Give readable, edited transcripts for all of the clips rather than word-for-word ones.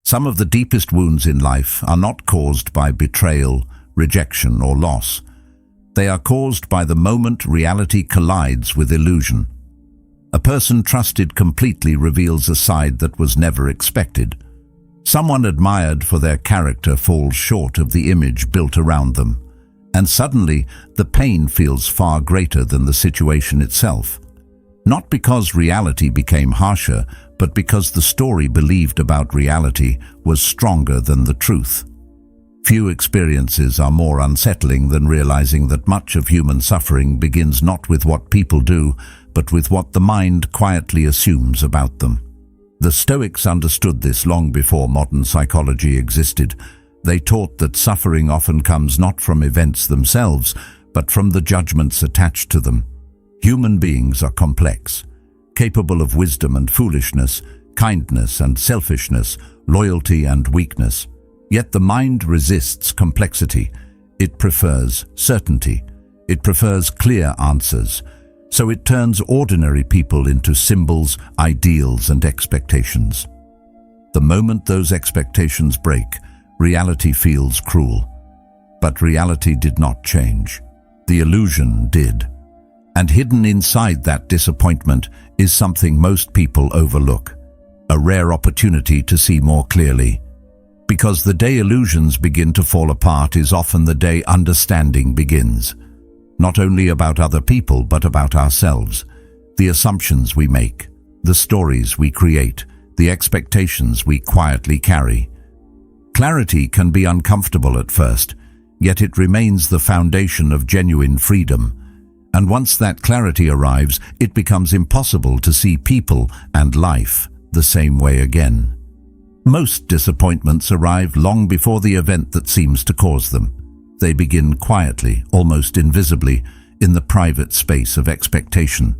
Some of the deepest wounds in life are not caused by betrayal, rejection, or loss. They are caused by the moment reality collides with illusion. A person trusted completely reveals a side that was never expected. Someone admired for their character falls short of the image built around them, and suddenly the pain feels far greater than the situation itself. Not because reality became harsher, but because the story believed about reality was stronger than the truth. Few experiences are more unsettling than realizing that much of human suffering begins not with what people do, but with what the mind quietly assumes about them. The Stoics understood this long before modern psychology existed. They taught that suffering often comes not from events themselves, but from the judgments attached to them. Human beings are complex, capable of wisdom and foolishness, kindness and selfishness, loyalty and weakness. Yet the mind resists complexity. It prefers certainty. It prefers clear answers. So it turns ordinary people into symbols, ideals, and expectations. The moment those expectations break, reality feels cruel. But reality did not change. The illusion did. And hidden inside that disappointment is something most people overlook, a rare opportunity to see more clearly. Because the day illusions begin to fall apart is often the day understanding begins. Not only about other people, but about ourselves. The assumptions we make, the stories we create, the expectations we quietly carry. Clarity can be uncomfortable at first, yet it remains the foundation of genuine freedom. And once that clarity arrives, it becomes impossible to see people and life the same way again. Most disappointments arrive long before the event that seems to cause them. They begin quietly, almost invisibly, in the private space of expectation.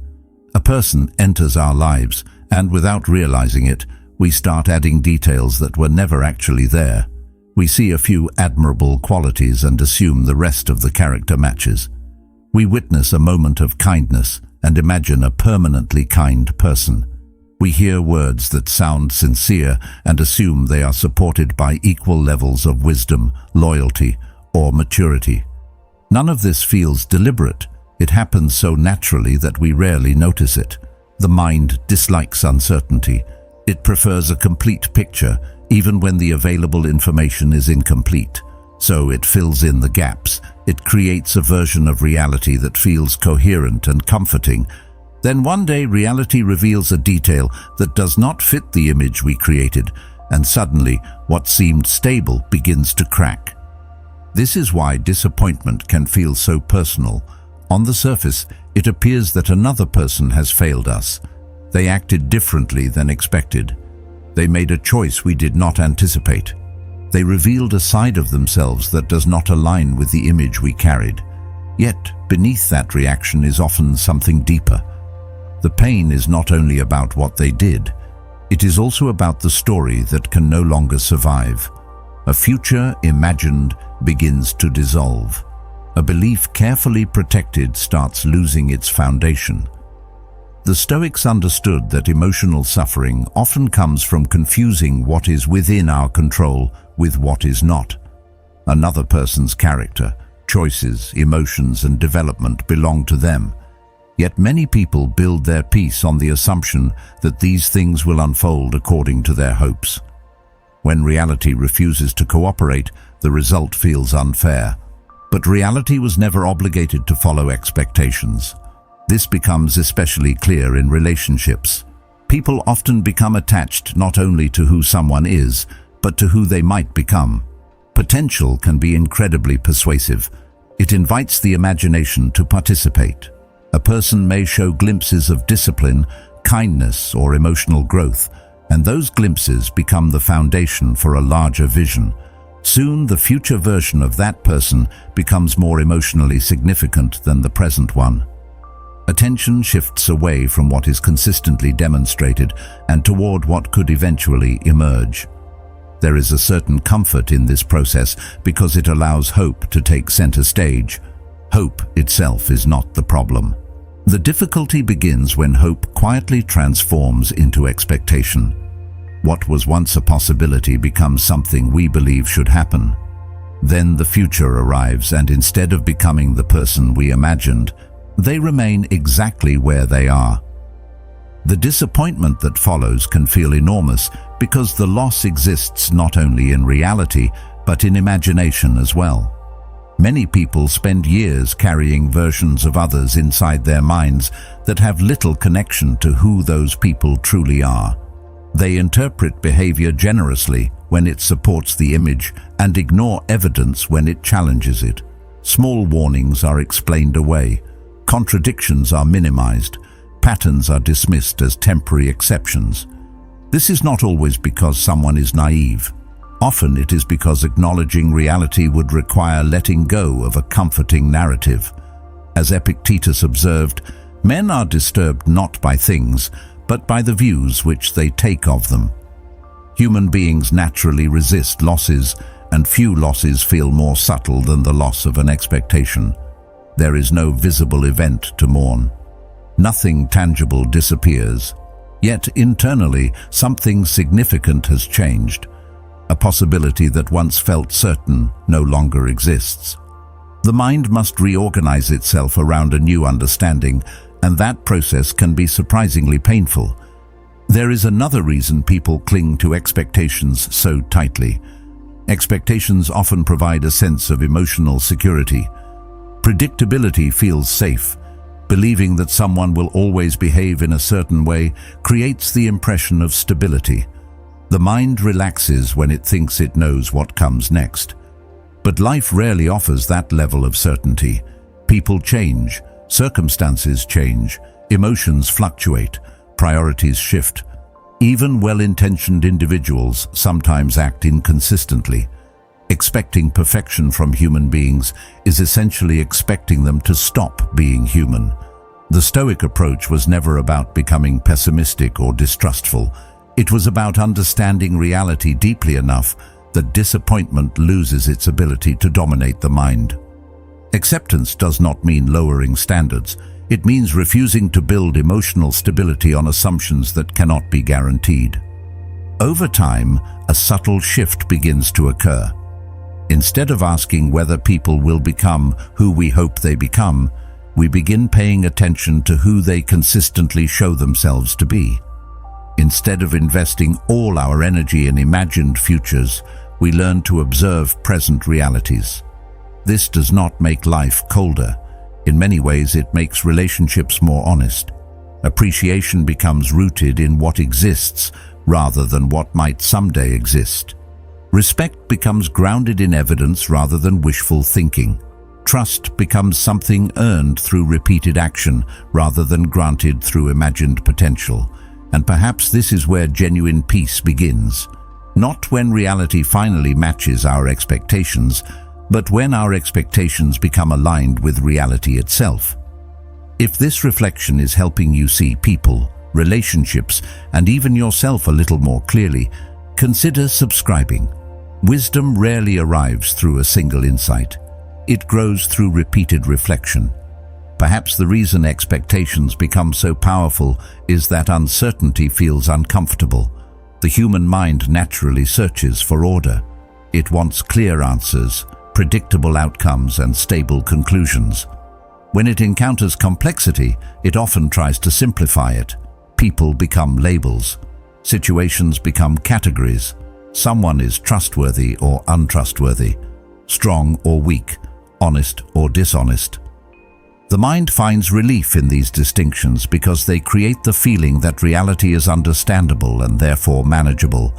A person enters our lives, and without realizing it, we start adding details that were never actually there. We see a few admirable qualities and assume the rest of the character matches. We witness a moment of kindness and imagine a permanently kind person. We hear words that sound sincere and assume they are supported by equal levels of wisdom, loyalty, or maturity. None of this feels deliberate. It happens so naturally that we rarely notice it. The mind dislikes uncertainty. It prefers a complete picture, even when the available information is incomplete. So it fills in the gaps. It creates a version of reality that feels coherent and comforting. Then one day reality reveals a detail that does not fit the image we created, and suddenly what seemed stable begins to crack. This is why disappointment can feel so personal. On the surface, it appears that another person has failed us. They acted differently than expected. They made a choice we did not anticipate. They revealed a side of themselves that does not align with the image we carried. Yet, beneath that reaction is often something deeper. The pain is not only about what they did, it is also about the story that can no longer survive. A future imagined begins to dissolve. A belief carefully protected starts losing its foundation. The Stoics understood that emotional suffering often comes from confusing what is within our control with what is not. Another person's character, choices, emotions, and development belong to them. Yet many people build their peace on the assumption that these things will unfold according to their hopes. When reality refuses to cooperate, the result feels unfair. But reality was never obligated to follow expectations. This becomes especially clear in relationships. People often become attached not only to who someone is, but to who they might become. Potential can be incredibly persuasive. It invites the imagination to participate. A person may show glimpses of discipline, kindness, or emotional growth, and those glimpses become the foundation for a larger vision. Soon, the future version of that person becomes more emotionally significant than the present one. Attention shifts away from what is consistently demonstrated and toward what could eventually emerge. There is a certain comfort in this process because it allows hope to take center stage. Hope itself is not the problem. The difficulty begins when hope quietly transforms into expectation. What was once a possibility becomes something we believe should happen. Then the future arrives, and instead of becoming the person we imagined, they remain exactly where they are. The disappointment that follows can feel enormous because the loss exists not only in reality, but in imagination as well. Many people spend years carrying versions of others inside their minds that have little connection to who those people truly are. They interpret behavior generously when it supports the image and ignore evidence when it challenges it. Small warnings are explained away. Contradictions are minimized. Patterns are dismissed as temporary exceptions. This is not always because someone is naive. Often it is because acknowledging reality would require letting go of a comforting narrative. As Epictetus observed, men are disturbed not by things, but by the views which they take of them. Human beings naturally resist losses, and few losses feel more subtle than the loss of an expectation. There is no visible event to mourn. Nothing tangible disappears. Yet internally, something significant has changed. A possibility that once felt certain no longer exists. The mind must reorganize itself around a new understanding, and that process can be surprisingly painful. There is another reason people cling to expectations so tightly. Expectations often provide a sense of emotional security. Predictability feels safe. Believing that someone will always behave in a certain way creates the impression of stability. The mind relaxes when it thinks it knows what comes next. But life rarely offers that level of certainty. People change, circumstances change, emotions fluctuate, priorities shift. Even well-intentioned individuals sometimes act inconsistently. Expecting perfection from human beings is essentially expecting them to stop being human. The Stoic approach was never about becoming pessimistic or distrustful. It was about understanding reality deeply enough that disappointment loses its ability to dominate the mind. Acceptance does not mean lowering standards. It means refusing to build emotional stability on assumptions that cannot be guaranteed. Over time, a subtle shift begins to occur. Instead of asking whether people will become who we hope they become, we begin paying attention to who they consistently show themselves to be. Instead of investing all our energy in imagined futures, we learn to observe present realities. This does not make life colder. In many ways, it makes relationships more honest. Appreciation becomes rooted in what exists rather than what might someday exist. Respect becomes grounded in evidence rather than wishful thinking. Trust becomes something earned through repeated action rather than granted through imagined potential. And perhaps this is where genuine peace begins. Not when reality finally matches our expectations, but when our expectations become aligned with reality itself. If this reflection is helping you see people, relationships, and even yourself a little more clearly, consider subscribing. Wisdom rarely arrives through a single insight. It grows through repeated reflection. Perhaps the reason expectations become so powerful is that uncertainty feels uncomfortable. The human mind naturally searches for order. It wants clear answers, predictable outcomes, and stable conclusions. When it encounters complexity, it often tries to simplify it. People become labels. Situations become categories. Someone is trustworthy or untrustworthy, strong or weak, honest or dishonest. The mind finds relief in these distinctions because they create the feeling that reality is understandable and therefore manageable.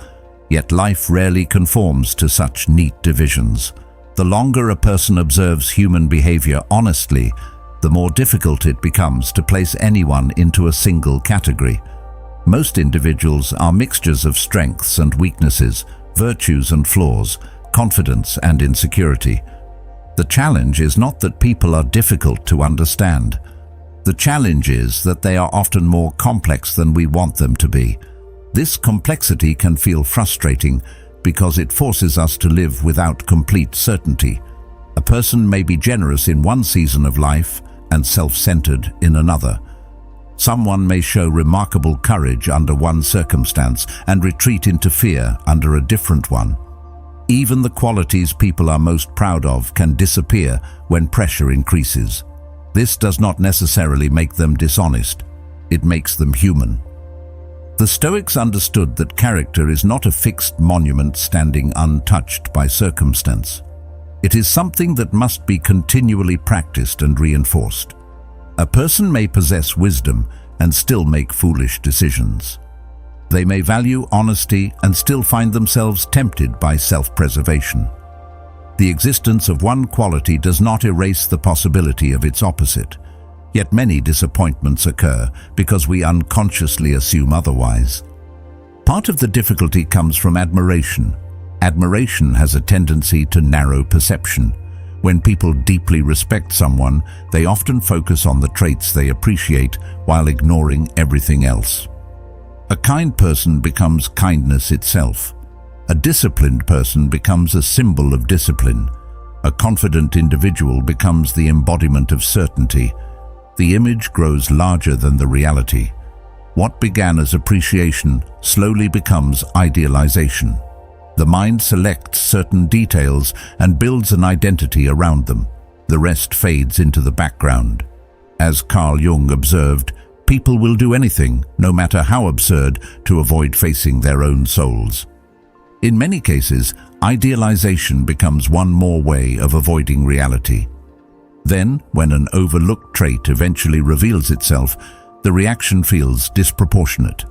Yet life rarely conforms to such neat divisions. The longer a person observes human behavior honestly, the more difficult it becomes to place anyone into a single category. Most individuals are mixtures of strengths and weaknesses, virtues and flaws, confidence and insecurity. The challenge is not that people are difficult to understand. The challenge is that they are often more complex than we want them to be. This complexity can feel frustrating because it forces us to live without complete certainty. A person may be generous in one season of life and self-centered in another. Someone may show remarkable courage under one circumstance and retreat into fear under a different one. Even the qualities people are most proud of can disappear when pressure increases. This does not necessarily make them dishonest. It makes them human. The Stoics understood that character is not a fixed monument standing untouched by circumstance. It is something that must be continually practiced and reinforced. A person may possess wisdom and still make foolish decisions. They may value honesty and still find themselves tempted by self-preservation. The existence of one quality does not erase the possibility of its opposite. Yet many disappointments occur because we unconsciously assume otherwise. Part of the difficulty comes from admiration. Admiration has a tendency to narrow perception. When people deeply respect someone, they often focus on the traits they appreciate while ignoring everything else. A kind person becomes kindness itself. A disciplined person becomes a symbol of discipline. A confident individual becomes the embodiment of certainty. The image grows larger than the reality. What began as appreciation slowly becomes idealization. The mind selects certain details and builds an identity around them. The rest fades into the background. As Carl Jung observed, people will do anything, no matter how absurd, to avoid facing their own souls. In many cases, idealization becomes one more way of avoiding reality. Then, when an overlooked trait eventually reveals itself, the reaction feels disproportionate.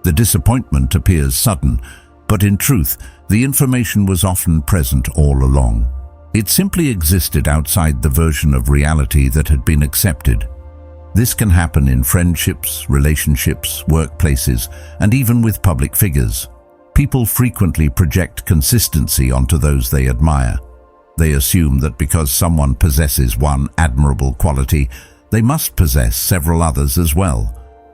The disappointment appears sudden, but in truth, the information was often present all along. It simply existed outside the version of reality that had been accepted. This can happen in friendships, relationships, workplaces, and even with public figures. People frequently project consistency onto those they admire. They assume that because someone possesses one admirable quality, they must possess several others as well.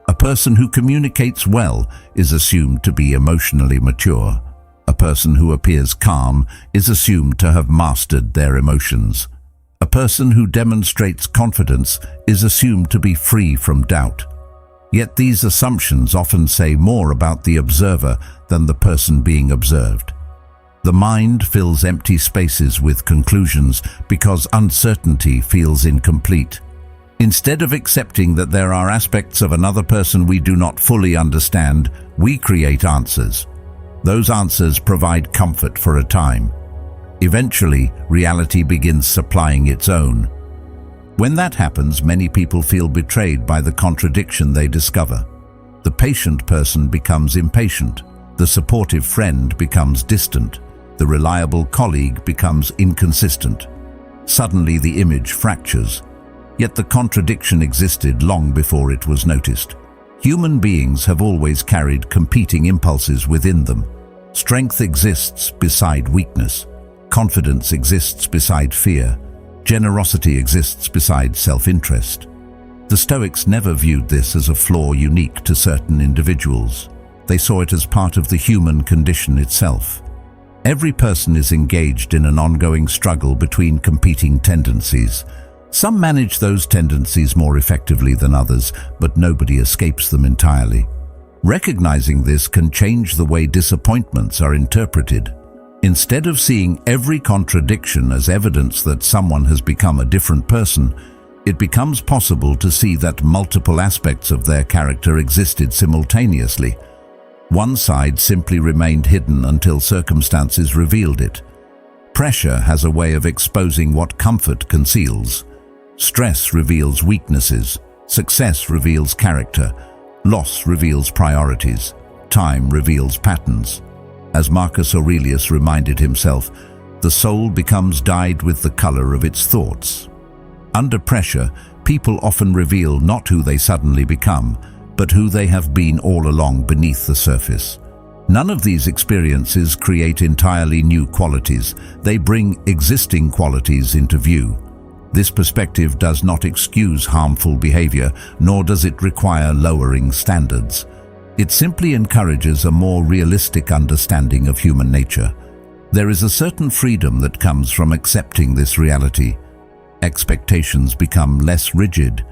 A person who communicates well is assumed to be emotionally mature. A person who appears calm is assumed to have mastered their emotions. A person who demonstrates confidence is assumed to be free from doubt. Yet these assumptions often say more about the observer than the person being observed. The mind fills empty spaces with conclusions because uncertainty feels incomplete. Instead of accepting that there are aspects of another person we do not fully understand, we create answers. Those answers provide comfort for a time. Eventually, reality begins supplying its own. When that happens, many people feel betrayed by the contradiction they discover. The patient person becomes impatient. The supportive friend becomes distant. The reliable colleague becomes inconsistent. Suddenly, the image fractures. Yet the contradiction existed long before it was noticed. Human beings have always carried competing impulses within them. Strength exists beside weakness. Confidence exists beside fear. Generosity exists beside self-interest. The Stoics never viewed this as a flaw unique to certain individuals. They saw it as part of the human condition itself. Every person is engaged in an ongoing struggle between competing tendencies. Some manage those tendencies more effectively than others, but nobody escapes them entirely. Recognizing this can change the way disappointments are interpreted. Instead of seeing every contradiction as evidence that someone has become a different person, it becomes possible to see that multiple aspects of their character existed simultaneously. One side simply remained hidden until circumstances revealed it. Pressure has a way of exposing what comfort conceals. Stress reveals weaknesses. Success reveals character. Loss reveals priorities. Time reveals patterns. As Marcus Aurelius reminded himself, the soul becomes dyed with the color of its thoughts. Under pressure, people often reveal not who they suddenly become, but who they have been all along beneath the surface. None of these experiences create entirely new qualities. They bring existing qualities into view. This perspective does not excuse harmful behavior, nor does it require lowering standards. It simply encourages a more realistic understanding of human nature. There is a certain freedom that comes from accepting this reality. Expectations become less rigid.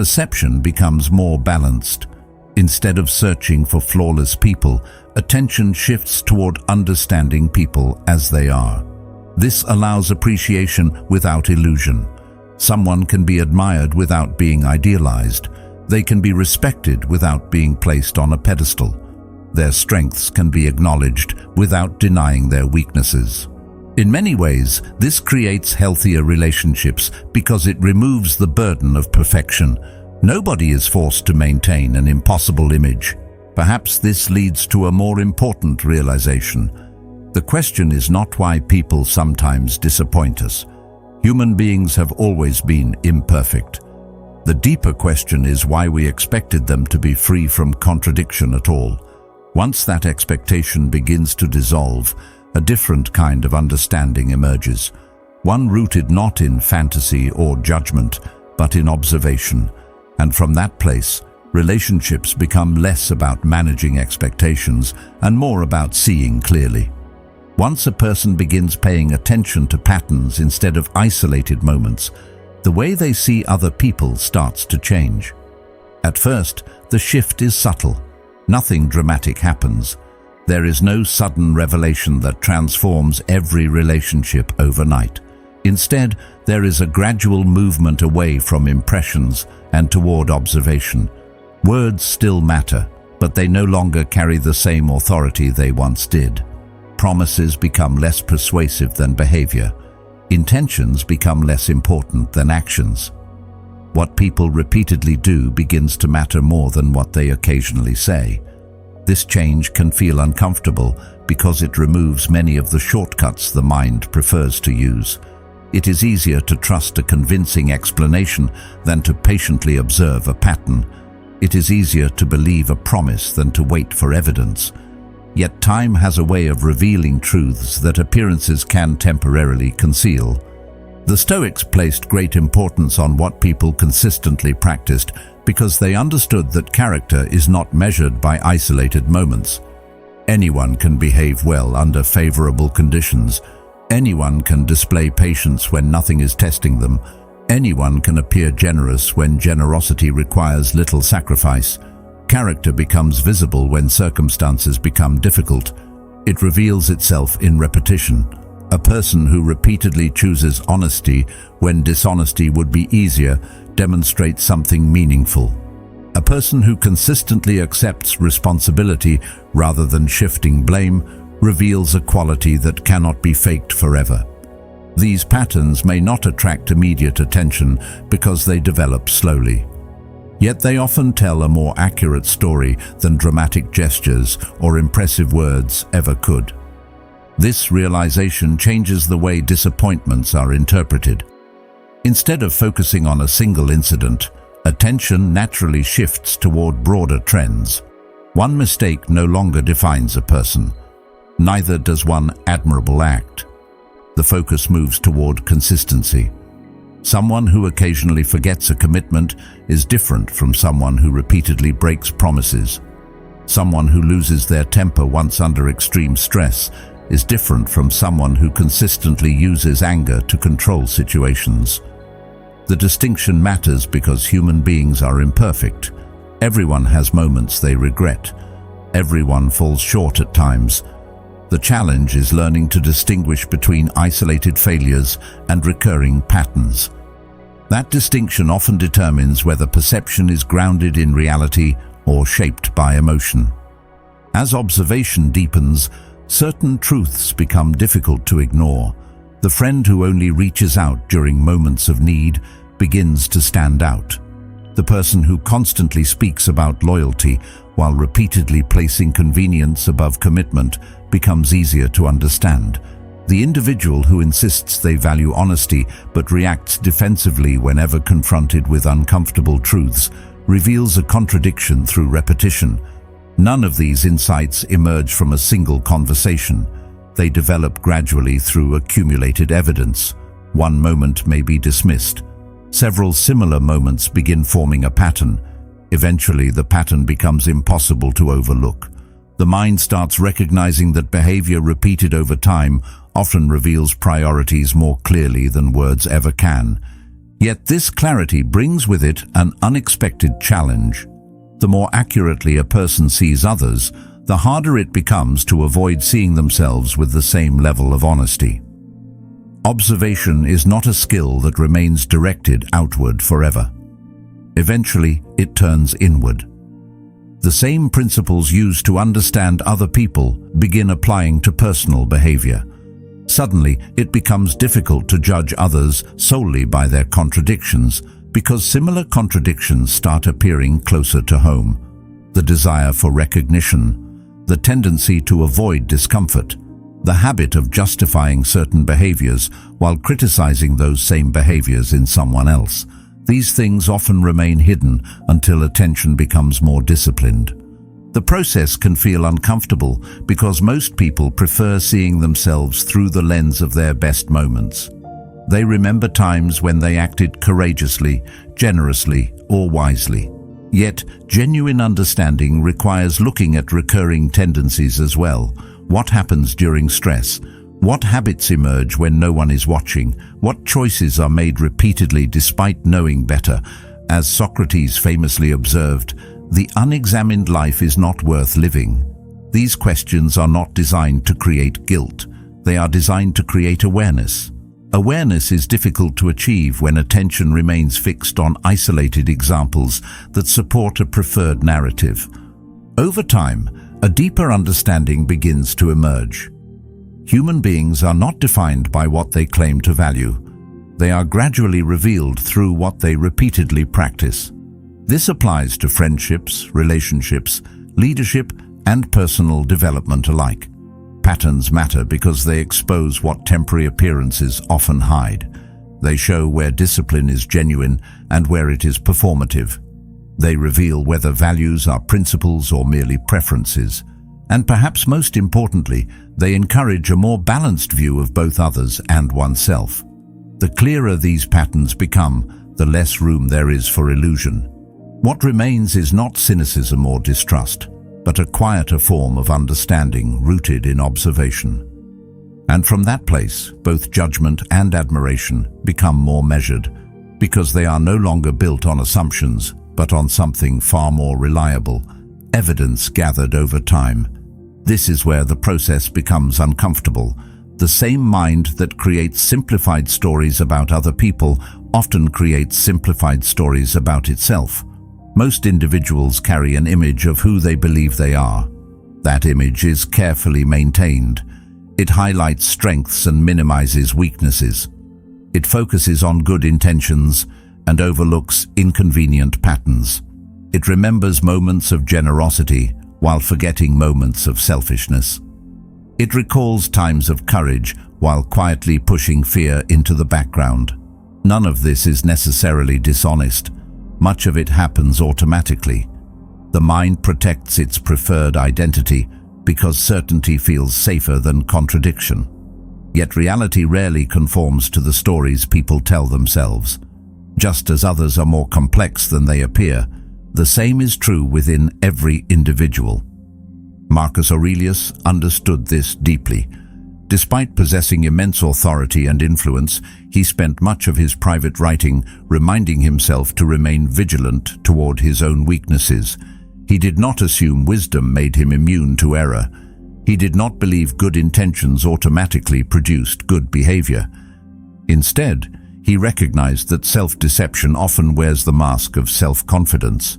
perception becomes more balanced. Instead of searching for flawless people, attention shifts toward understanding people as they are. This allows appreciation without illusion. Someone can be admired without being idealized. They can be respected without being placed on a pedestal. Their strengths can be acknowledged without denying their weaknesses. In many ways, this creates healthier relationships because it removes the burden of perfection. Nobody is forced to maintain an impossible image. Perhaps this leads to a more important realization. The question is not why people sometimes disappoint us. Human beings have always been imperfect. The deeper question is why we expected them to be free from contradiction at all. Once that expectation begins to dissolve, a different kind of understanding emerges. One rooted not in fantasy or judgment, but in observation. And from that place, relationships become less about managing expectations and more about seeing clearly. Once a person begins paying attention to patterns instead of isolated moments, the way they see other people starts to change. At first, the shift is subtle. Nothing dramatic happens. There is no sudden revelation that transforms every relationship overnight. Instead, there is a gradual movement away from impressions and toward observation. Words still matter, but they no longer carry the same authority they once did. Promises become less persuasive than behavior. Intentions become less important than actions. What people repeatedly do begins to matter more than what they occasionally say. This change can feel uncomfortable because it removes many of the shortcuts the mind prefers to use. It is easier to trust a convincing explanation than to patiently observe a pattern. It is easier to believe a promise than to wait for evidence. Yet time has a way of revealing truths that appearances can temporarily conceal. The Stoics placed great importance on what people consistently practiced because they understood that character is not measured by isolated moments. Anyone can behave well under favorable conditions. Anyone can display patience when nothing is testing them. Anyone can appear generous when generosity requires little sacrifice. Character becomes visible when circumstances become difficult. It reveals itself in repetition. A person who repeatedly chooses honesty when dishonesty would be easier demonstrates something meaningful. A person who consistently accepts responsibility rather than shifting blame reveals a quality that cannot be faked forever. These patterns may not attract immediate attention because they develop slowly. Yet they often tell a more accurate story than dramatic gestures or impressive words ever could. This realization changes the way disappointments are interpreted. Instead of focusing on a single incident, attention naturally shifts toward broader trends. One mistake no longer defines a person. Neither does one admirable act. The focus moves toward consistency. Someone who occasionally forgets a commitment is different from someone who repeatedly breaks promises. Someone who loses their temper once under extreme stress is different from someone who consistently uses anger to control situations. The distinction matters because human beings are imperfect. Everyone has moments they regret. Everyone falls short at times. The challenge is learning to distinguish between isolated failures and recurring patterns. That distinction often determines whether perception is grounded in reality or shaped by emotion. As observation deepens, certain truths become difficult to ignore. The friend who only reaches out during moments of need begins to stand out. The person who constantly speaks about loyalty while repeatedly placing convenience above commitment becomes easier to understand. The individual who insists they value honesty but reacts defensively whenever confronted with uncomfortable truths reveals a contradiction through repetition. None of these insights emerge from a single conversation. They develop gradually through accumulated evidence. One moment may be dismissed. Several similar moments begin forming a pattern. Eventually, the pattern becomes impossible to overlook. The mind starts recognizing that behavior repeated over time often reveals priorities more clearly than words ever can. Yet this clarity brings with it an unexpected challenge. The more accurately a person sees others, the harder it becomes to avoid seeing themselves with the same level of honesty. Observation is not a skill that remains directed outward forever. Eventually, it turns inward. The same principles used to understand other people begin applying to personal behavior. Suddenly, it becomes difficult to judge others solely by their contradictions, because similar contradictions start appearing closer to home. The desire for recognition, the tendency to avoid discomfort, the habit of justifying certain behaviors while criticizing those same behaviors in someone else. These things often remain hidden until attention becomes more disciplined. The process can feel uncomfortable because most people prefer seeing themselves through the lens of their best moments. They remember times when they acted courageously, generously, or wisely. Yet, genuine understanding requires looking at recurring tendencies as well. What happens during stress? What habits emerge when no one is watching? What choices are made repeatedly despite knowing better? As Socrates famously observed, the unexamined life is not worth living. These questions are not designed to create guilt. They are designed to create awareness. Awareness is difficult to achieve when attention remains fixed on isolated examples that support a preferred narrative. Over time, a deeper understanding begins to emerge. Human beings are not defined by what they claim to value. They are gradually revealed through what they repeatedly practice. This applies to friendships, relationships, leadership, and personal development alike. Patterns matter because they expose what temporary appearances often hide. They show where discipline is genuine and where it is performative. They reveal whether values are principles or merely preferences. And perhaps most importantly, they encourage a more balanced view of both others and oneself. The clearer these patterns become, the less room there is for illusion. What remains is not cynicism or distrust, but a quieter form of understanding rooted in observation. And from that place, both judgment and admiration become more measured, because they are no longer built on assumptions, but on something far more reliable, evidence gathered over time. This is where the process becomes uncomfortable. The same mind that creates simplified stories about other people often creates simplified stories about itself. Most individuals carry an image of who they believe they are. That image is carefully maintained. It highlights strengths and minimizes weaknesses. It focuses on good intentions and overlooks inconvenient patterns. It remembers moments of generosity while forgetting moments of selfishness. It recalls times of courage while quietly pushing fear into the background. None of this is necessarily dishonest. Much of it happens automatically. The mind protects its preferred identity because certainty feels safer than contradiction. Yet reality rarely conforms to the stories people tell themselves. Just as others are more complex than they appear, the same is true within every individual. Marcus Aurelius understood this deeply. Despite possessing immense authority and influence, he spent much of his private writing reminding himself to remain vigilant toward his own weaknesses. He did not assume wisdom made him immune to error. He did not believe good intentions automatically produced good behavior. Instead, he recognized that self-deception often wears the mask of self-confidence.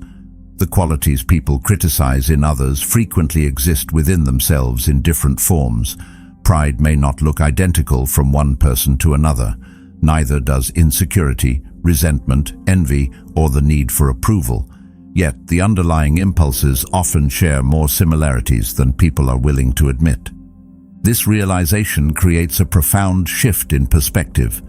The qualities people criticize in others frequently exist within themselves in different forms. Pride may not look identical from one person to another. Neither does insecurity, resentment, envy, or the need for approval. Yet the underlying impulses often share more similarities than people are willing to admit. This realization creates a profound shift in perspective.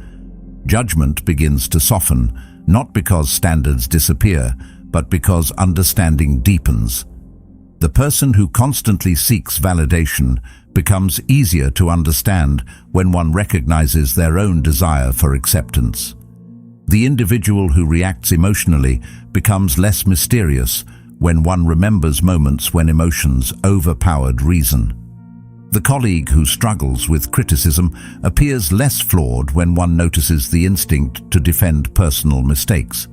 Judgment begins to soften, not because standards disappear, but because understanding deepens. The person who constantly seeks validation becomes easier to understand when one recognizes their own desire for acceptance. The individual who reacts emotionally becomes less mysterious when one remembers moments when emotions overpowered reason. The colleague who struggles with criticism appears less flawed when one notices the instinct to defend personal mistakes.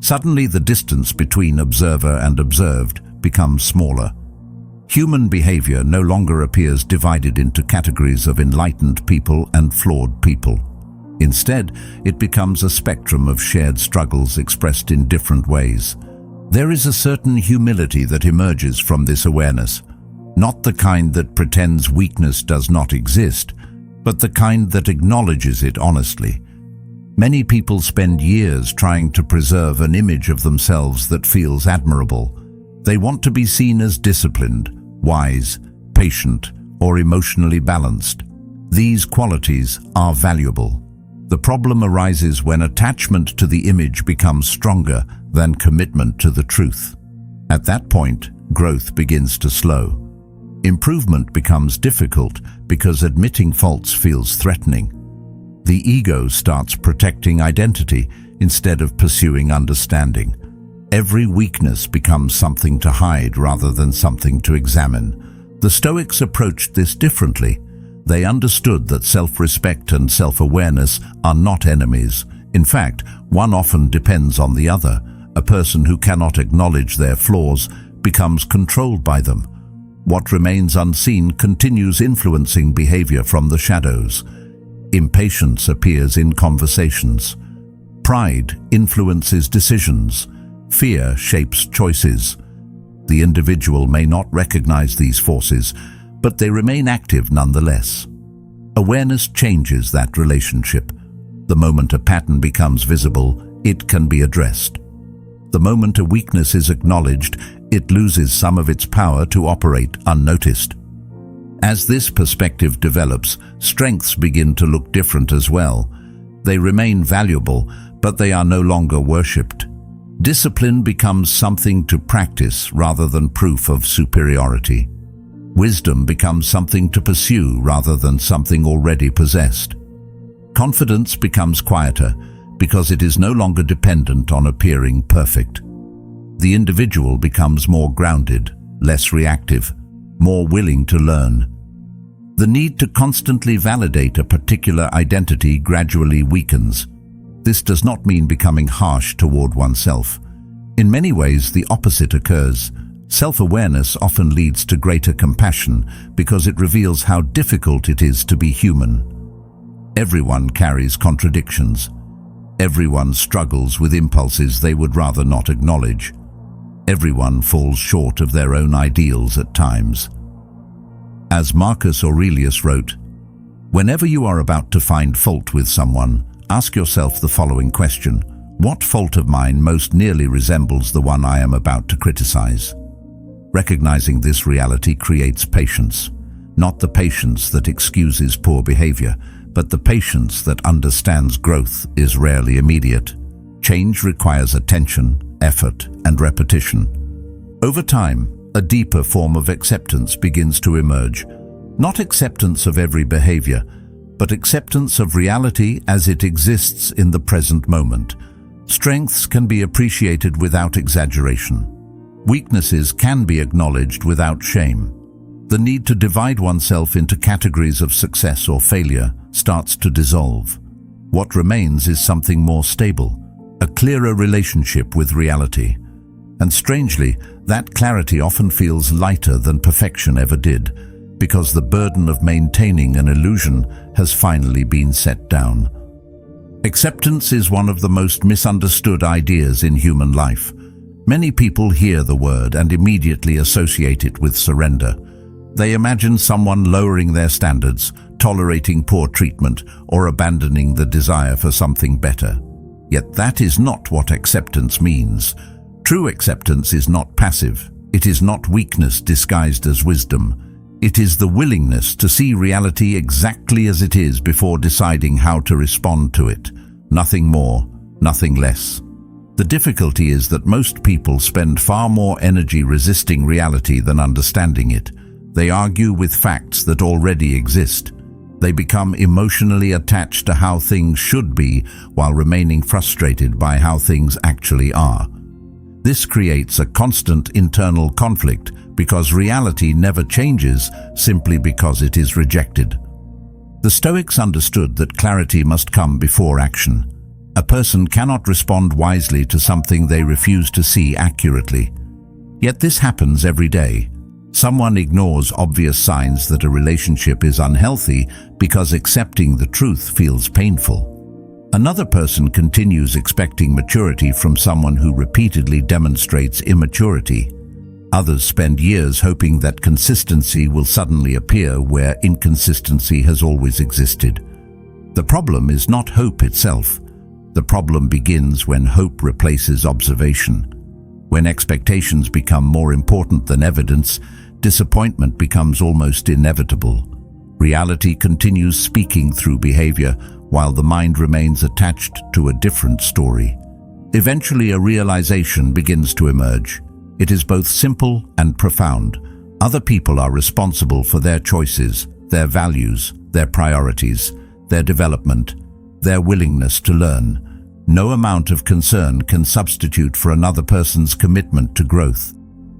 Suddenly, the distance between observer and observed becomes smaller. Human behavior no longer appears divided into categories of enlightened people and flawed people. Instead, it becomes a spectrum of shared struggles expressed in different ways. There is a certain humility that emerges from this awareness, not the kind that pretends weakness does not exist, but the kind that acknowledges it honestly. Many people spend years trying to preserve an image of themselves that feels admirable. They want to be seen as disciplined, wise, patient, or emotionally balanced. These qualities are valuable. The problem arises when attachment to the image becomes stronger than commitment to the truth. At that point, growth begins to slow. Improvement becomes difficult because admitting faults feels threatening. The ego starts protecting identity instead of pursuing understanding. Every weakness becomes something to hide rather than something to examine. The Stoics approached this differently. They understood that self-respect and self-awareness are not enemies. In fact, one often depends on the other. A person who cannot acknowledge their flaws becomes controlled by them. What remains unseen continues influencing behavior from the shadows. Impatience appears in conversations. Pride influences decisions. Fear shapes choices. The individual may not recognize these forces, but they remain active nonetheless. Awareness changes that relationship. The moment a pattern becomes visible, it can be addressed. The moment a weakness is acknowledged, it loses some of its power to operate unnoticed. As this perspective develops, strengths begin to look different as well. They remain valuable, but they are no longer worshipped. Discipline becomes something to practice rather than proof of superiority. Wisdom becomes something to pursue rather than something already possessed. Confidence becomes quieter because it is no longer dependent on appearing perfect. The individual becomes more grounded, less reactive, more willing to learn. The need to constantly validate a particular identity gradually weakens. This does not mean becoming harsh toward oneself. In many ways, the opposite occurs. Self-awareness often leads to greater compassion because it reveals how difficult it is to be human. Everyone carries contradictions. Everyone struggles with impulses they would rather not acknowledge. Everyone falls short of their own ideals at times. As Marcus Aurelius wrote, "Whenever you are about to find fault with someone, ask yourself the following question: what fault of mine most nearly resembles the one I am about to criticize?" Recognizing this reality creates patience, not the patience that excuses poor behavior, but the patience that understands growth is rarely immediate. Change requires attention, effort, and repetition. Over time, a deeper form of acceptance begins to emerge. Not acceptance of every behavior, but acceptance of reality as it exists in the present moment. Strengths can be appreciated without exaggeration. Weaknesses can be acknowledged without shame. The need to divide oneself into categories of success or failure starts to dissolve. What remains is something more stable, a clearer relationship with reality. And strangely, that clarity often feels lighter than perfection ever did, because the burden of maintaining an illusion has finally been set down. Acceptance is one of the most misunderstood ideas in human life. Many people hear the word and immediately associate it with surrender. They imagine someone lowering their standards, tolerating poor treatment, or abandoning the desire for something better. Yet that is not what acceptance means. True acceptance is not passive. It is not weakness disguised as wisdom. It is the willingness to see reality exactly as it is before deciding how to respond to it. Nothing more, nothing less. The difficulty is that most people spend far more energy resisting reality than understanding it. They argue with facts that already exist. They become emotionally attached to how things should be while remaining frustrated by how things actually are. This creates a constant internal conflict because reality never changes simply because it is rejected. The Stoics understood that clarity must come before action. A person cannot respond wisely to something they refuse to see accurately. Yet this happens every day. Someone ignores obvious signs that a relationship is unhealthy because accepting the truth feels painful. Another person continues expecting maturity from someone who repeatedly demonstrates immaturity. Others spend years hoping that consistency will suddenly appear where inconsistency has always existed. The problem is not hope itself. The problem begins when hope replaces observation. When expectations become more important than evidence, disappointment becomes almost inevitable. Reality continues speaking through behavior, while the mind remains attached to a different story. Eventually, a realization begins to emerge. It is both simple and profound. Other people are responsible for their choices, their values, their priorities, their development, their willingness to learn. No amount of concern can substitute for another person's commitment to growth.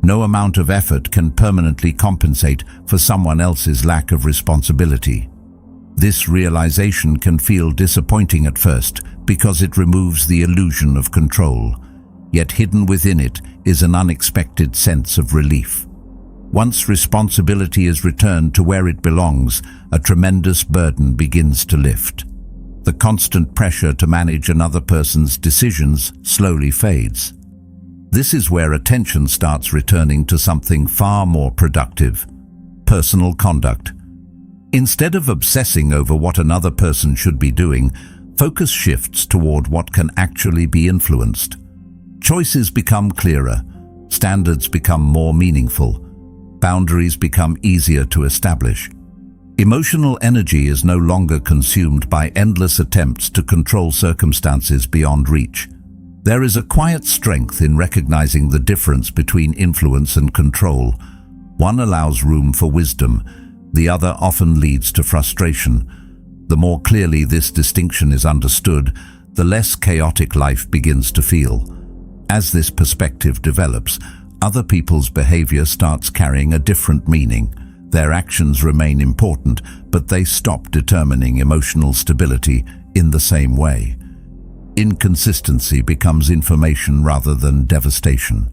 No amount of effort can permanently compensate for someone else's lack of responsibility. This realization can feel disappointing at first because it removes the illusion of control. Yet hidden within it is an unexpected sense of relief. Once responsibility is returned to where it belongs, a tremendous burden begins to lift. The constant pressure to manage another person's decisions slowly fades. This is where attention starts returning to something far more productive: personal conduct. Instead of obsessing over what another person should be doing, focus shifts toward what can actually be influenced. Choices become clearer, standards become more meaningful, boundaries become easier to establish. Emotional energy is no longer consumed by endless attempts to control circumstances beyond reach. There is a quiet strength in recognizing the difference between influence and control. One allows room for wisdom, the other often leads to frustration. The more clearly this distinction is understood, the less chaotic life begins to feel. As this perspective develops, other people's behavior starts carrying a different meaning. Their actions remain important, but they stop determining emotional stability in the same way. Inconsistency becomes information rather than devastation.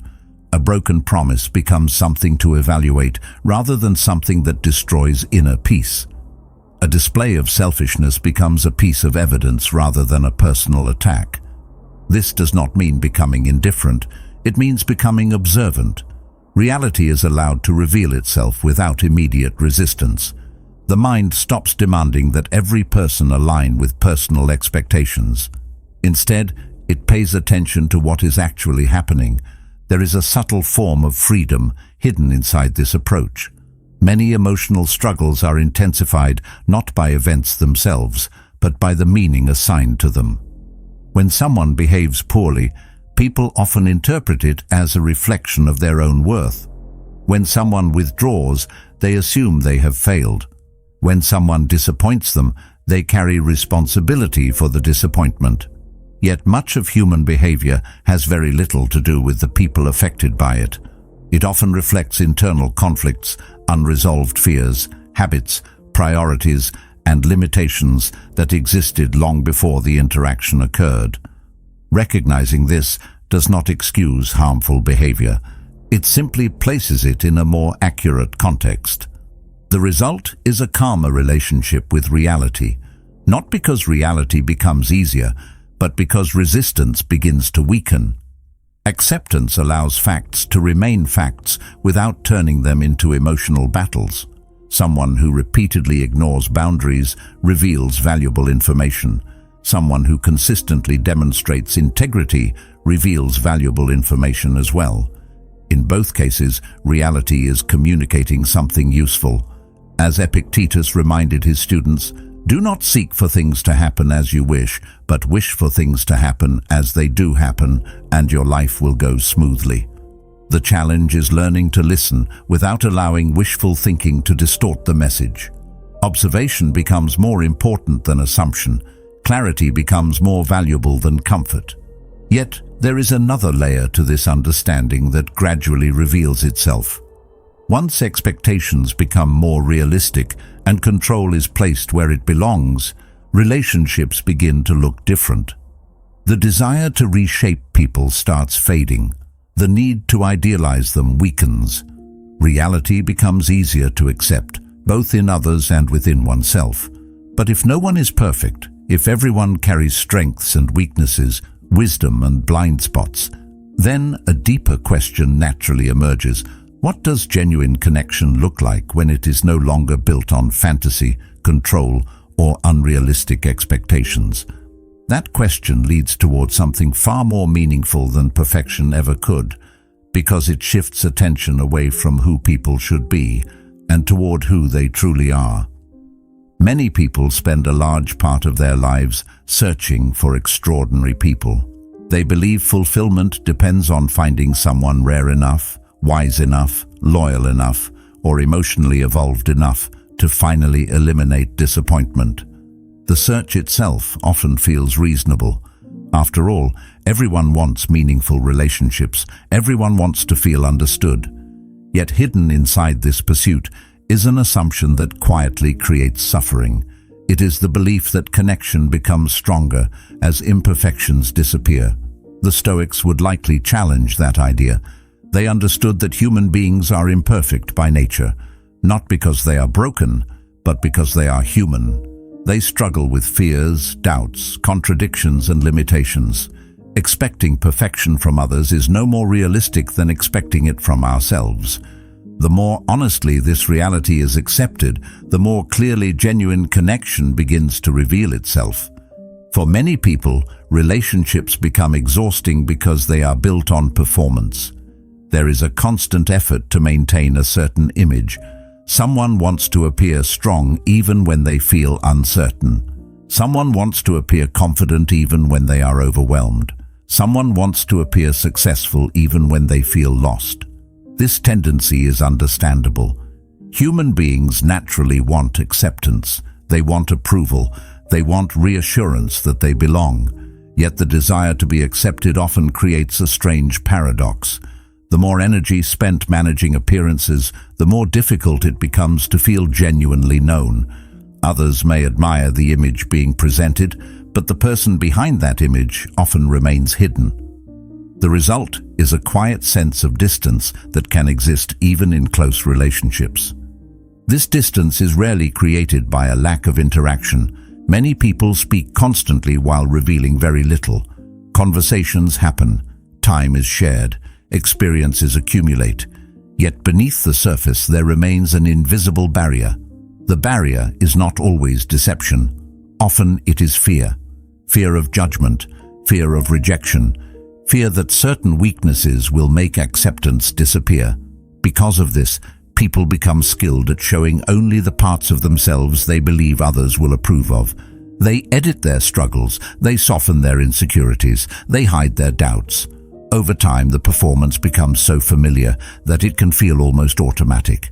A broken promise becomes something to evaluate rather than something that destroys inner peace. A display of selfishness becomes a piece of evidence rather than a personal attack. This does not mean becoming indifferent, it means becoming observant. Reality is allowed to reveal itself without immediate resistance. The mind stops demanding that every person align with personal expectations. Instead, it pays attention to what is actually happening. There is a subtle form of freedom hidden inside this approach. Many emotional struggles are intensified not by events themselves, but by the meaning assigned to them. When someone behaves poorly, people often interpret it as a reflection of their own worth. When someone withdraws, they assume they have failed. When someone disappoints them, they carry responsibility for the disappointment. Yet much of human behavior has very little to do with the people affected by it. It often reflects internal conflicts, unresolved fears, habits, priorities, and limitations that existed long before the interaction occurred. Recognizing this does not excuse harmful behavior. It simply places it in a more accurate context. The result is a calmer relationship with reality, not because reality becomes easier, but because resistance begins to weaken. Acceptance allows facts to remain facts without turning them into emotional battles. Someone who repeatedly ignores boundaries reveals valuable information. Someone who consistently demonstrates integrity reveals valuable information as well. In both cases, reality is communicating something useful. As Epictetus reminded his students, do not seek for things to happen as you wish, but wish for things to happen as they do happen, and your life will go smoothly. The challenge is learning to listen without allowing wishful thinking to distort the message. Observation becomes more important than assumption. Clarity becomes more valuable than comfort. Yet, there is another layer to this understanding that gradually reveals itself. Once expectations become more realistic and control is placed where it belongs, relationships begin to look different. The desire to reshape people starts fading. The need to idealize them weakens. Reality becomes easier to accept, both in others and within oneself. But if no one is perfect, if everyone carries strengths and weaknesses, wisdom and blind spots, then a deeper question naturally emerges. What does genuine connection look like when it is no longer built on fantasy, control, or unrealistic expectations? That question leads toward something far more meaningful than perfection ever could, because it shifts attention away from who people should be and toward who they truly are. Many people spend a large part of their lives searching for extraordinary people. They believe fulfillment depends on finding someone rare enough, wise enough, loyal enough, or emotionally evolved enough to finally eliminate disappointment. The search itself often feels reasonable. After all, everyone wants meaningful relationships. Everyone wants to feel understood. Yet hidden inside this pursuit is an assumption that quietly creates suffering. It is the belief that connection becomes stronger as imperfections disappear. The Stoics would likely challenge that idea. They understood that human beings are imperfect by nature, not because they are broken, but because they are human. They struggle with fears, doubts, contradictions, and limitations. Expecting perfection from others is no more realistic than expecting it from ourselves. The more honestly this reality is accepted, the more clearly genuine connection begins to reveal itself. For many people, relationships become exhausting because they are built on performance. There is a constant effort to maintain a certain image. Someone wants to appear strong even when they feel uncertain. Someone wants to appear confident even when they are overwhelmed. Someone wants to appear successful even when they feel lost. This tendency is understandable. Human beings naturally want acceptance. They want approval. They want reassurance that they belong. Yet the desire to be accepted often creates a strange paradox. The more energy spent managing appearances, the more difficult it becomes to feel genuinely known. Others may admire the image being presented, but the person behind that image often remains hidden. The result is a quiet sense of distance that can exist even in close relationships. This distance is rarely created by a lack of interaction. Many people speak constantly while revealing very little. Conversations happen, time is shared, experiences accumulate. Yet beneath the surface there remains an invisible barrier. The barrier is not always deception. Often it is fear. Fear of judgment, fear of rejection, fear that certain weaknesses will make acceptance disappear. Because of this, people become skilled at showing only the parts of themselves they believe others will approve of. They edit their struggles, they soften their insecurities, they hide their doubts. Over time, the performance becomes so familiar that it can feel almost automatic.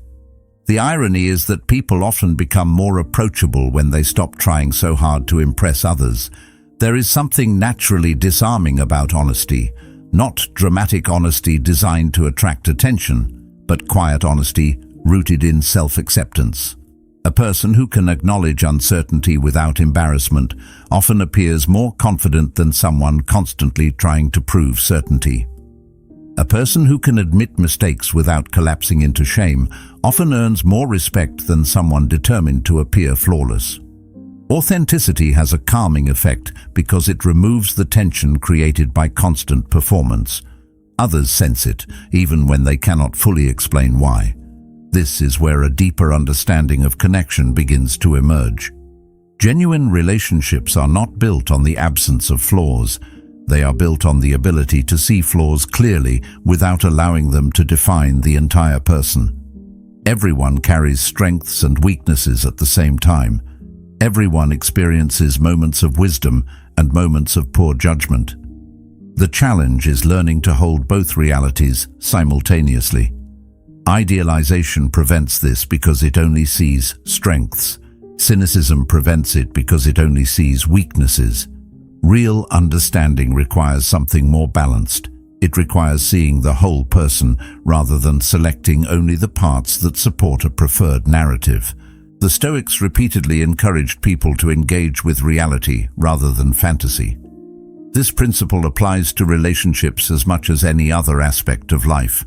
The irony is that people often become more approachable when they stop trying so hard to impress others. There is something naturally disarming about honesty, not dramatic honesty designed to attract attention, but quiet honesty rooted in self-acceptance. A person who can acknowledge uncertainty without embarrassment often appears more confident than someone constantly trying to prove certainty. A person who can admit mistakes without collapsing into shame often earns more respect than someone determined to appear flawless. Authenticity has a calming effect because it removes the tension created by constant performance. Others sense it, even when they cannot fully explain why. This is where a deeper understanding of connection begins to emerge. Genuine relationships are not built on the absence of flaws. They are built on the ability to see flaws clearly without allowing them to define the entire person. Everyone carries strengths and weaknesses at the same time. Everyone experiences moments of wisdom and moments of poor judgment. The challenge is learning to hold both realities simultaneously. Idealization prevents this because it only sees strengths. Cynicism prevents it because it only sees weaknesses. Real understanding requires something more balanced. It requires seeing the whole person rather than selecting only the parts that support a preferred narrative. The Stoics repeatedly encouraged people to engage with reality rather than fantasy. This principle applies to relationships as much as any other aspect of life.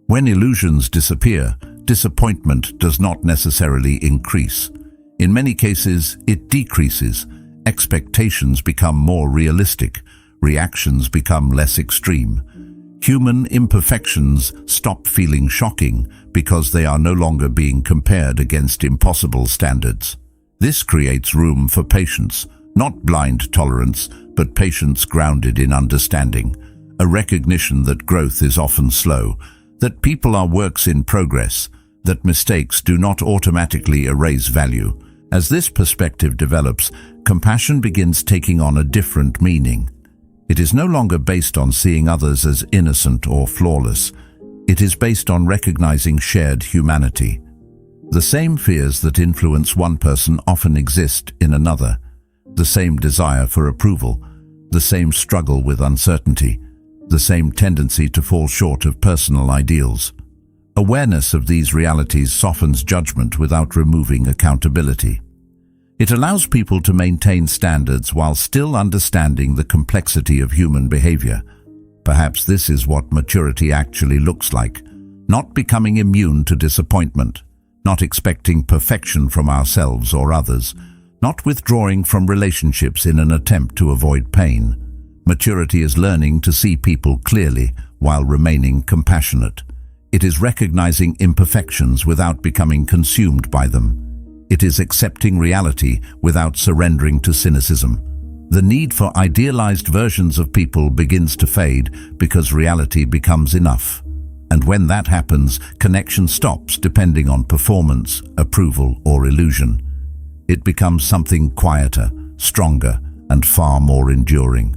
When illusions disappear, disappointment does not necessarily increase. In many cases, it decreases. Expectations become more realistic. Reactions become less extreme. Human imperfections stop feeling shocking because they are no longer being compared against impossible standards. This creates room for patience, not blind tolerance, but patience grounded in understanding, a recognition that growth is often slow, that people are works in progress, that mistakes do not automatically erase value. As this perspective develops, compassion begins taking on a different meaning. It is no longer based on seeing others as innocent or flawless. It is based on recognizing shared humanity. The same fears that influence one person often exist in another. The same desire for approval, the same struggle with uncertainty, the same tendency to fall short of personal ideals. Awareness of these realities softens judgment without removing accountability. It allows people to maintain standards while still understanding the complexity of human behavior. Perhaps this is what maturity actually looks like, not becoming immune to disappointment, not expecting perfection from ourselves or others, not withdrawing from relationships in an attempt to avoid pain. Maturity is learning to see people clearly while remaining compassionate. It is recognizing imperfections without becoming consumed by them. It is accepting reality without surrendering to cynicism. The need for idealized versions of people begins to fade because reality becomes enough. And when that happens, connection stops depending on performance, approval, or illusion. It becomes something quieter, stronger, and far more enduring.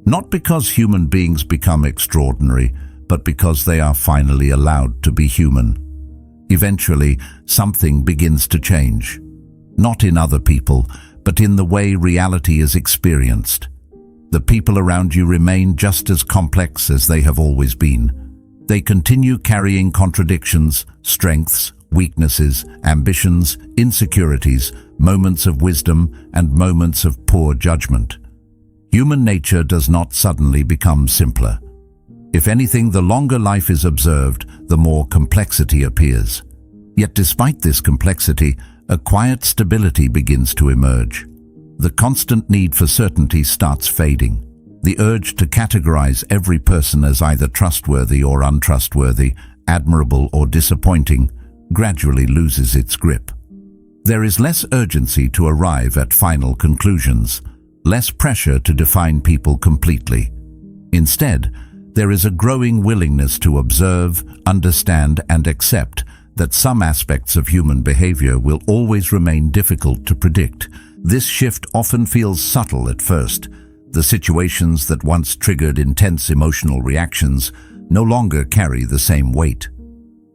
Not because human beings become extraordinary, but because they are finally allowed to be human. Eventually, something begins to change. Not in other people, but in the way reality is experienced. The people around you remain just as complex as they have always been. They continue carrying contradictions, strengths, weaknesses, ambitions, insecurities, moments of wisdom, and moments of poor judgment. Human nature does not suddenly become simpler. If anything, the longer life is observed, the more complexity appears. Yet despite this complexity, a quiet stability begins to emerge. The constant need for certainty starts fading. The urge to categorize every person as either trustworthy or untrustworthy, admirable or disappointing, gradually loses its grip. There is less urgency to arrive at final conclusions, less pressure to define people completely. Instead, there is a growing willingness to observe, understand, and accept that some aspects of human behavior will always remain difficult to predict. This shift often feels subtle at first. The situations that once triggered intense emotional reactions no longer carry the same weight.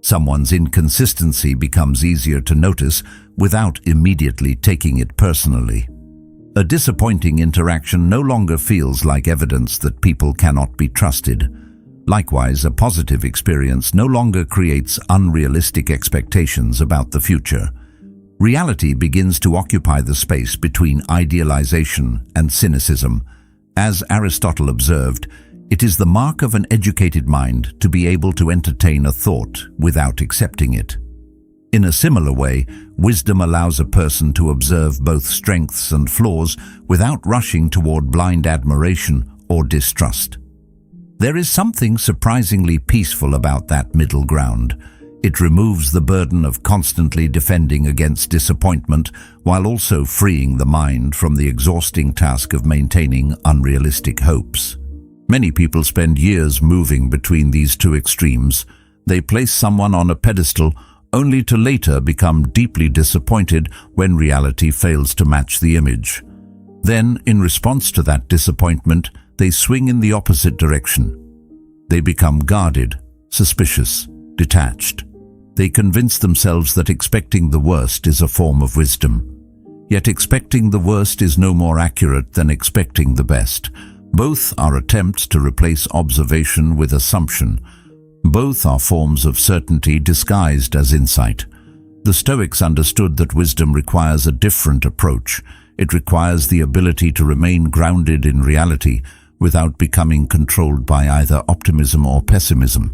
Someone's inconsistency becomes easier to notice without immediately taking it personally. A disappointing interaction no longer feels like evidence that people cannot be trusted. Likewise, a positive experience no longer creates unrealistic expectations about the future. Reality begins to occupy the space between idealization and cynicism. As Aristotle observed, it is the mark of an educated mind to be able to entertain a thought without accepting it. In a similar way, wisdom allows a person to observe both strengths and flaws without rushing toward blind admiration or distrust. There is something surprisingly peaceful about that middle ground. It removes the burden of constantly defending against disappointment while also freeing the mind from the exhausting task of maintaining unrealistic hopes. Many people spend years moving between these two extremes. They place someone on a pedestal only to later become deeply disappointed when reality fails to match the image. Then, in response to that disappointment, they swing in the opposite direction. They become guarded, suspicious, detached. They convince themselves that expecting the worst is a form of wisdom. Yet expecting the worst is no more accurate than expecting the best. Both are attempts to replace observation with assumption. Both are forms of certainty disguised as insight. The Stoics understood that wisdom requires a different approach. It requires the ability to remain grounded in reality without becoming controlled by either optimism or pessimism.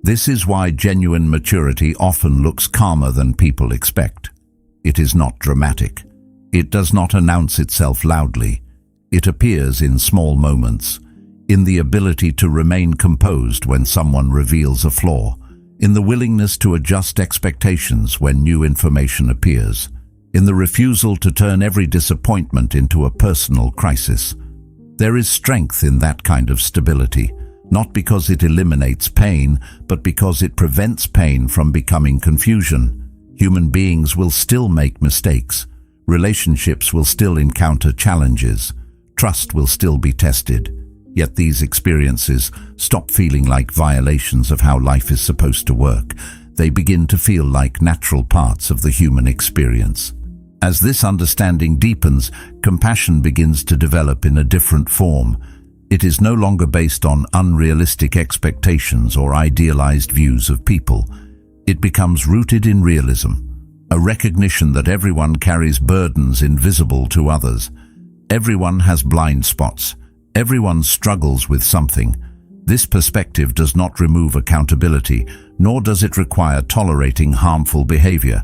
This is why genuine maturity often looks calmer than people expect. It is not dramatic. It does not announce itself loudly. It appears in small moments, in the ability to remain composed when someone reveals a flaw, in the willingness to adjust expectations when new information appears, in the refusal to turn every disappointment into a personal crisis. There is strength in that kind of stability, not because it eliminates pain, but because it prevents pain from becoming confusion. Human beings will still make mistakes. Relationships will still encounter challenges. Trust will still be tested. Yet these experiences stop feeling like violations of how life is supposed to work. They begin to feel like natural parts of the human experience. As this understanding deepens, compassion begins to develop in a different form. It is no longer based on unrealistic expectations or idealized views of people. It becomes rooted in realism, a recognition that everyone carries burdens invisible to others. Everyone has blind spots. Everyone struggles with something. This perspective does not remove accountability, nor does it require tolerating harmful behavior.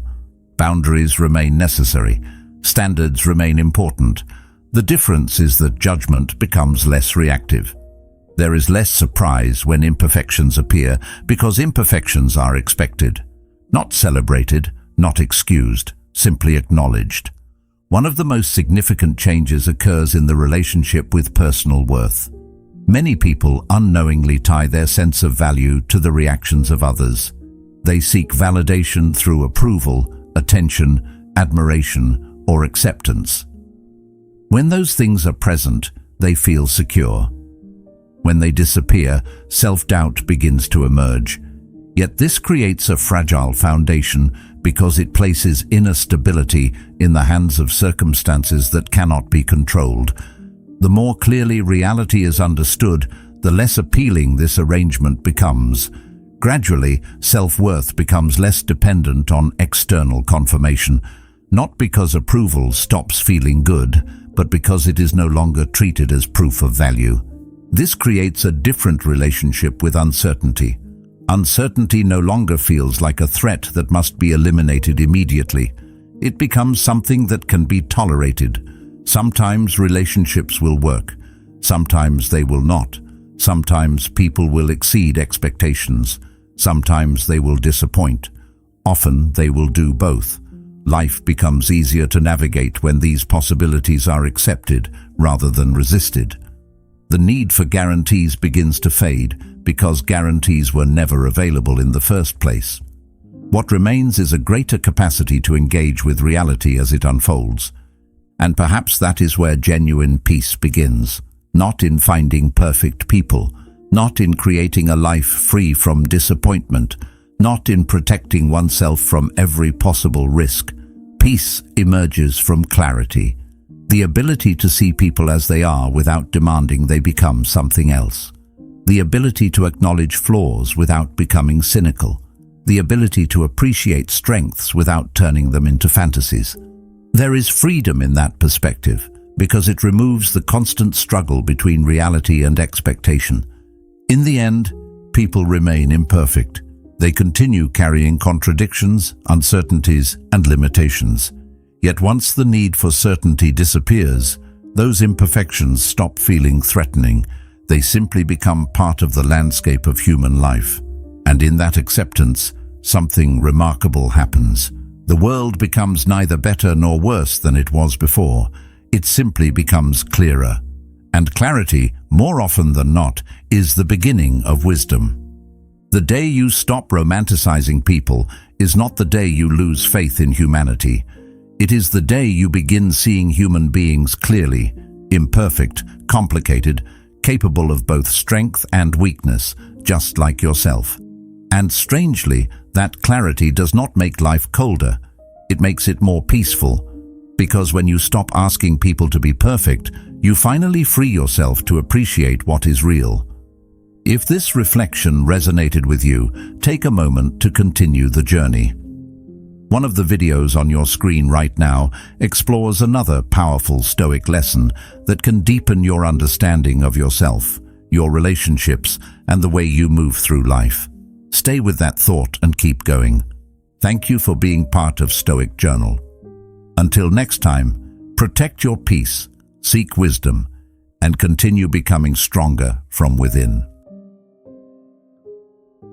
Boundaries remain necessary. Standards remain important. The difference is that judgment becomes less reactive. There is less surprise when imperfections appear because imperfections are expected. Not celebrated, not excused, simply acknowledged. One of the most significant changes occurs in the relationship with personal worth. Many people unknowingly tie their sense of value to the reactions of others. They seek validation through approval, attention, admiration, or acceptance. When those things are present, they feel secure. When they disappear, self-doubt begins to emerge. Yet this creates a fragile foundation because it places inner stability in the hands of circumstances that cannot be controlled. The more clearly reality is understood, the less appealing this arrangement becomes. Gradually, self-worth becomes less dependent on external confirmation, not because approval stops feeling good, but because it is no longer treated as proof of value. This creates a different relationship with uncertainty. Uncertainty no longer feels like a threat that must be eliminated immediately. It becomes something that can be tolerated. Sometimes relationships will work. Sometimes they will not. Sometimes people will exceed expectations. Sometimes they will disappoint. Often they will do both. Life becomes easier to navigate when these possibilities are accepted rather than resisted. The need for guarantees begins to fade because guarantees were never available in the first place. What remains is a greater capacity to engage with reality as it unfolds. And perhaps that is where genuine peace begins, not in finding perfect people, not in creating a life free from disappointment, not in protecting oneself from every possible risk. Peace emerges from clarity, the ability to see people as they are without demanding they become something else, the ability to acknowledge flaws without becoming cynical, the ability to appreciate strengths without turning them into fantasies. There is freedom in that perspective because it removes the constant struggle between reality and expectation. In the end, people remain imperfect. They continue carrying contradictions, uncertainties, and limitations. Yet once the need for certainty disappears, those imperfections stop feeling threatening. They simply become part of the landscape of human life. And in that acceptance, something remarkable happens. The world becomes neither better nor worse than it was before. It simply becomes clearer. And clarity, more often than not, is the beginning of wisdom. The day you stop romanticizing people is not the day you lose faith in humanity. It is the day you begin seeing human beings clearly, imperfect, complicated, capable of both strength and weakness, just like yourself. And strangely, that clarity does not make life colder. It makes it more peaceful. Because when you stop asking people to be perfect, you finally free yourself to appreciate what is real. If this reflection resonated with you, take a moment to continue the journey. One of the videos on your screen right now explores another powerful Stoic lesson that can deepen your understanding of yourself, your relationships, and the way you move through life. Stay with that thought and keep going. Thank you for being part of Stoic Journal. Until next time, protect your peace, seek wisdom, and continue becoming stronger from within.